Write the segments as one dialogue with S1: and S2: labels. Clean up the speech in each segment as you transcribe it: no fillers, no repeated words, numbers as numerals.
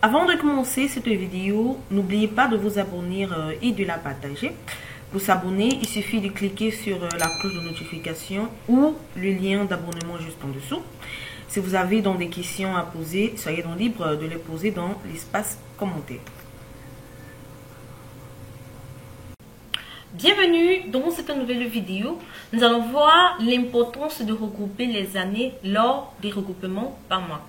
S1: Avant de commencer cette vidéo, n'oubliez pas de vous abonner et de la partager. Pour s'abonner, il suffit de cliquer sur la cloche de notification ou le lien d'abonnement juste en dessous. Si vous avez donc des questions à poser, soyez donc libre de les poser dans l'espace commentaire. Bienvenue dans cette nouvelle vidéo. Nous allons voir l'importance de regrouper les années lors des regroupements par mois.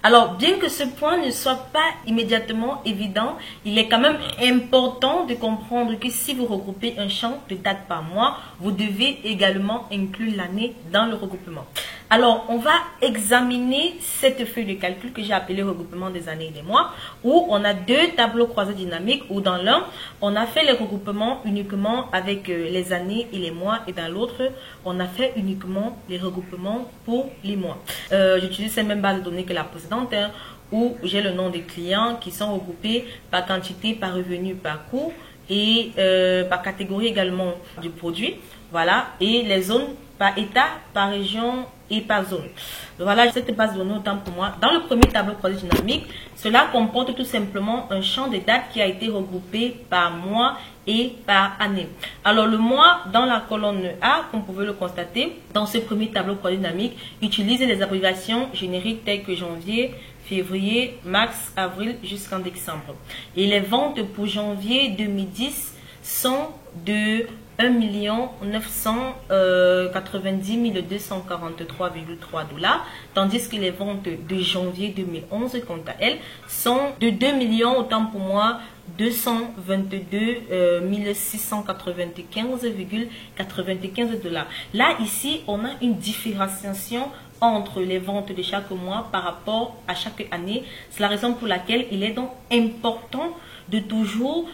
S1: Alors, bien que ce point ne soit pas immédiatement évident, il est quand même important de comprendre que si vous regroupez un champ de date par mois, vous devez également inclure l'année dans le regroupement. Alors, on va examiner cette feuille de calcul que j'ai appelée regroupement des années et des mois, où on a deux tableaux croisés dynamiques, où dans l'un, on a fait les regroupements uniquement avec les années et les mois, et dans l'autre, on a fait uniquement les regroupements pour les mois. J'utilise cette même base de données que la précédente, où j'ai le nom des clients qui sont regroupés par quantité, par revenu, par coût, et par catégorie également du produit. Voilà, et les zones par état, par région et par zone. Voilà cette base de données autant pour moi. Dans le premier tableau croisé dynamique, cela comporte tout simplement un champ de dates qui a été regroupé par mois et par année. Alors le mois dans la colonne A, comme vous pouvez le constater, dans ce premier tableau croisé dynamique, utilise les abréviations génériques telles que janvier, février, mars, avril jusqu'en décembre. Et les ventes pour janvier 2010 sont de 1 990 243,3 $, tandis que les ventes de janvier 2011, quant à elles, sont de 2 millions, autant pour moi, 222 695,95 $. Là, ici, on a une différenciation entre les ventes de chaque mois par rapport à chaque année. C'est la raison pour laquelle il est donc important de toujours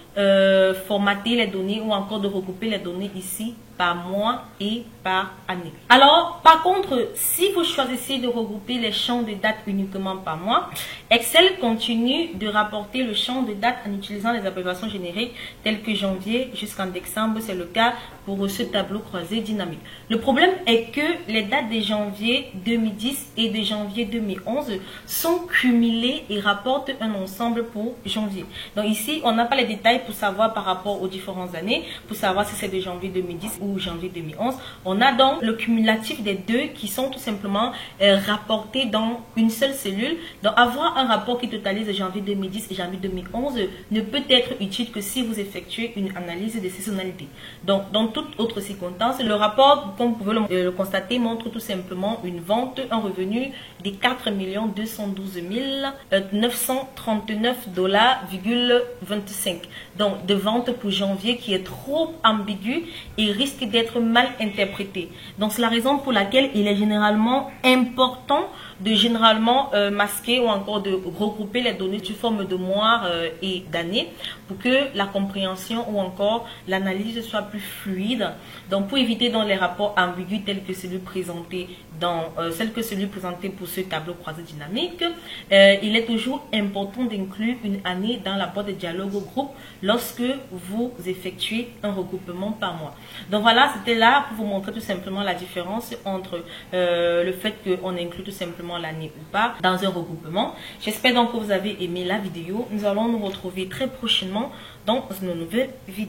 S1: formater les données ou encore de regrouper les données ici par mois et par année. Alors, par contre, si vous choisissez de regrouper les champs de date uniquement par mois, Excel continue de rapporter le champ de date en utilisant les abréviations génériques telles que janvier jusqu'en décembre. C'est le cas pour ce tableau croisé dynamique. Le problème est que les dates de janvier 2010 et de janvier 2011 sont cumulées et rapportent un ensemble pour janvier. Donc ici, on n'a pas les détails pour savoir par rapport aux différentes années, pour savoir si c'est de janvier 2010 ou janvier 2011. On a donc le cumulatif des deux qui sont tout simplement rapportés dans une seule cellule. Donc avoir un rapport qui totalise janvier 2010 et janvier 2011 ne peut être utile que si vous effectuez une analyse de saisonnalité. Donc dans toute autre circonstance, le rapport, comme vous pouvez le constater, montre tout simplement une vente, un revenu de 4 212 939 $,25. Donc de vente pour janvier qui est trop ambigu et risque d'être mal interprété. Donc c'est la raison pour laquelle il est généralement important de masquer ou encore de regrouper les données sous forme de mois et d'années pour que la compréhension ou encore l'analyse soit plus fluide. Donc pour éviter dans les rapports ambigus tels que celui présenté pour ce tableau croisé dynamique, il est toujours important d'inclure une année dans la boîte de dialogue au groupe lorsque vous effectuez un regroupement par mois. Donc voilà, c'était là pour vous montrer tout simplement la différence entre le fait qu'on inclut tout simplement l'année ou pas dans un regroupement. J'espère donc que vous avez aimé la vidéo. Nous allons nous retrouver très prochainement dans une nouvelle vidéo.